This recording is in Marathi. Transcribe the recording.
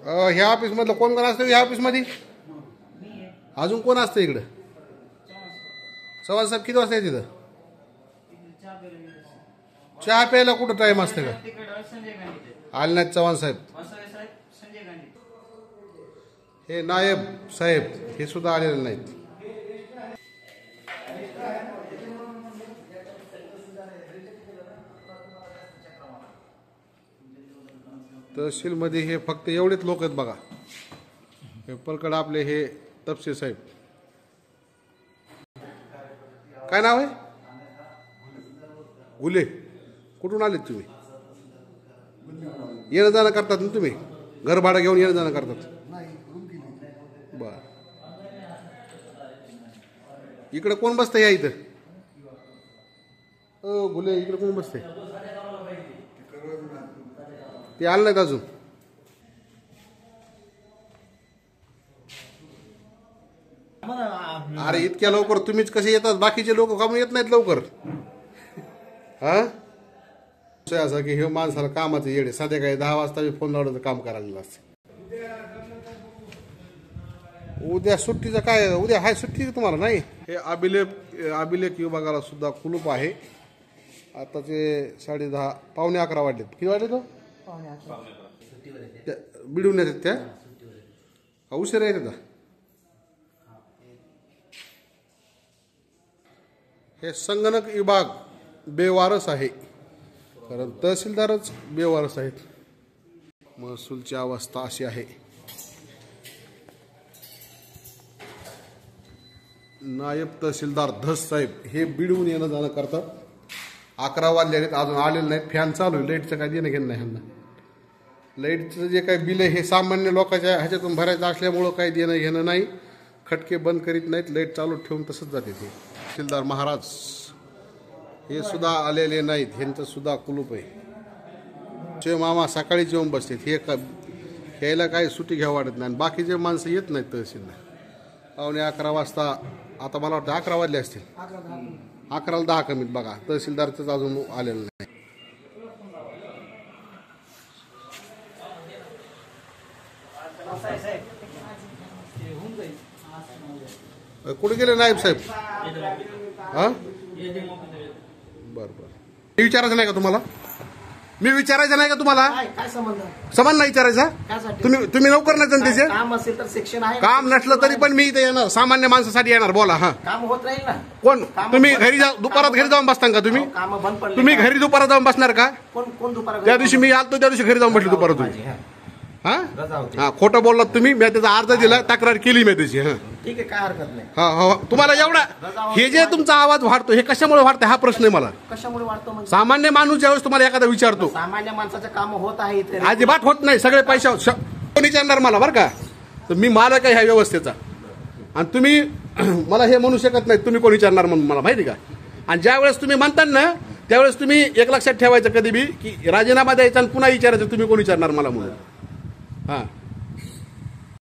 ह्या ऑफिस मधलं कोण कोण असतं ह्या ऑफिस मध्ये? अजून कोण असतं इकडं? चव्हाण साहेब किती वाजता तिथं? चहा प्यायला कुठं टाइम असतं का? आले नाहीत चव्हाण साहेब. हे नायब साहेब हे सुद्धा आलेले नाहीत. तहसील मध्ये हे फक्त एवढेच लोक आहेत बघा. हे पलकड आपले हे तपसे साहेब. काय नाव आहे? गुले. कुठून आलेत तुम्ही? येणं जाणं करतात ना तुम्ही? घर भाडं घेऊन येणं जाणं करतात? बर. इकडे कोण बसतंय या इथं? गुले इकडे कोण बसतंय? ते आलं नाहीत अजून. अरे इतक्या लवकर तुम्हीच कसे येतात? बाकीचे लोक कामून येत नाहीत लवकर. हा असं की हे माणसाला कामाचं येडे. संध्याकाळी 10 वाजता फोन लावलं तर काम करायला असते. उद्या सुट्टीचं काय? उद्या हाय सुट्टी तुम्हाला? नाही. हे अभिलेख विभागाला सुद्धा कुलूप आहे. आताचे 10:30 पावणे 11 वाजलेत. किती वाजले तो? बिडून येतात त्या उशिरा येतात. हे संगणक विभाग बेवारस आहे, कारण तहसीलदारच बेवारस आहेत. महसूलची अवस्था अशी आहे. नायब तहसीलदार धस साहेब हे बिडवून येणं जाणं करतात. 11 वाजले आहेत अजून आलेले नाहीत. फॅन चालू आहे. लाईटचं काय देणं घेणं नाही ह्यांना. लाईटचं जे काही बिल आहे हे सामान्य लोकांच्या ह्याच्यातून भरायचं असल्यामुळं काही देणं घेणं नाही. खटके बंद करीत नाहीत. लाईट चालू ठेवून तसंच जाते. ते तहसीलदार महाराज हे सुद्धा आलेले नाहीत. ह्यांचं सुद्धा कुलूप आहे. शिव मामा सकाळीच येऊन बसतात. हे ह्याला काही सुट्टी घ्यावं वाटत नाही. बाकीचे माणसं येत नाहीत तहसीलला. पावणे 11 वाजता. आता मला वाटतं 11 वाजले असतील. 11ला 10 कमीत बघा. तहसीलदारच अजून आलेलं नाही. कुठे गेले नायब साहेब? हा बर बर. मी विचारायचं नाही का तुम्हाला? मी विचारायचं नाही का तुम्हाला? संबंध नाही विचारायचा. तुम्ही नोकर नाही जनतेचे. काम असेल तर सेक्शन आहे. काम नसलं तरी पण मी इथे येणार. सामान्य माणसासाठी येणार. बोला. हा काम होत राहील ना. कोण? तुम्ही घरी दुपारात घरी जाऊन बसता का तुम्ही? काम बंद पडले. तुम्ही घरी दुपारात जाऊन बसणार का? कोण दुपारात? त्या दिवशी मी आलतो त्या दिवशी घरी जाऊन बसलो दुपारात तुम्ही. हा खोटं बोललात तुम्ही. मी त्याचा अर्ज दिला. तक्रार केली मी त्याची. हा ठीक आहे, काय हरकत नाही. हा तुम्हाला एवढा हे जे तुमचा आवाज वाढतो हे कशामुळे वाढतं हा प्रश्न आहे मला. कशामुळे वाढतो म्हणजे? सामान्य माणूस ज्यावेळेस तुम्हाला एखादा विचारतो. सामान्य माणसाचं काम होत आहे इथे. अजिबात होत नाही. सगळे पैसे कोणी विचारणार मला बरं का? तर मी मालक आहे ह्या व्यवस्थेचा. आणि तुम्ही मला हे म्हणू शकत नाही तुम्ही कोणी विचारणार म्हणून. मला माहिती का? आणि ज्या वेळेस तुम्ही म्हणता ना त्यावेळेस तुम्ही एक लक्षात ठेवायचं कधी बी की राजीनामा द्यायचा आणि पुन्हा विचारायचं तुम्ही कोणी विचारणार मला म्हणून. हा